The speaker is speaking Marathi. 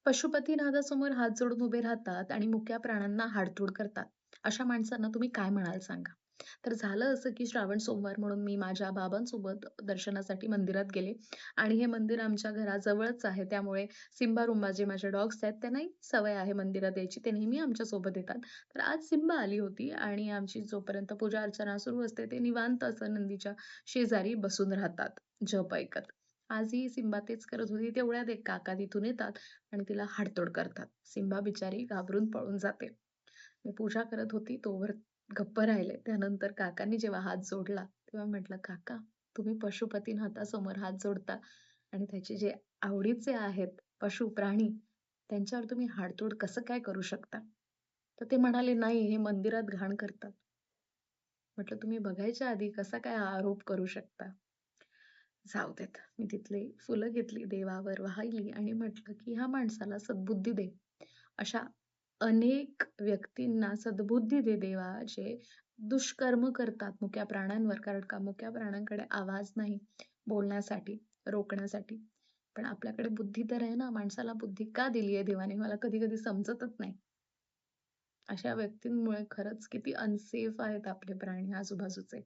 पशुपतीनाथासमोर हात जोडून उभे राहतात आणि मुक्या प्राण्यांना हाडतूड करतात. अशा माणसांना तुम्ही काय म्हणाल सांगा? तर झालं असं, की श्रावण सोमवार म्हणून मी माझ्या बाबांसोबत दर्शनासाठी मंदिरात गेले आणि हे मंदिर आमच्या घराजवळच आहे. त्यामुळे सिम्बा-रुंबा जे माझे डॉग्स आहेत, त्यांनाही सवय आहे मंदिरात यायची. ते नेहमी आमच्यासोबत येतात. तर आज सिम्बा आली होती आणि आमची जोपर्यंत पूजा अर्चना सुरू असते, ते निवांत असं नंदीच्या शेजारी बसून राहतात, जप ऐकत. आजही सिम्बा तेच करत होती. तेवढ्यात एक काका तिथून येतात आणि तिला हाडतोड करतात. सिम्बा बिचारी घाबरून पळून जाते. मी पूजा करत होती तोवर गप्प राहिले. त्यानंतर काकांनी जेव्हा हात जोडला, तेव्हा म्हटलं, "काका, तुम्ही पशुपतीनाथासमोर हात जोडता आणि त्याचे जे आवडीचे आहेत पशु, प्राणी, त्यांच्यावर तुम्ही हाडतूड कसं काय करू शकता?" तर ते म्हणाले, "नाही, हे मंदिरात घाण करतात." म्हटलं, "तुम्ही बघायच्या आधी कसा काय हा आरोप करू शकता?" जाऊ देत. मी तिथली फुलं घेतली, देवावर वाहिली आणि म्हटलं, की "ह्या माणसाला सद्बुद्धी दे. अशा अनेक व्यक्तींना सद्बुद्धी दे देवा, जे दुष्कर्म करतात मुक्या प्राण्यांवर." कारण का मुक्या प्राण्यांकडे आवाज नाही बोलण्यासाठी, रोखण्यासाठी. पण आपल्याकडे बुद्धी तर आहे ना, माणसाला बुद्धी का दिली आहे देवाने? मला कधी-कधी समजतच नाही. अशा व्यक्तींमुळे खरंच किती अनसेफ आहेत आपले प्राणी आजूबाजूचे.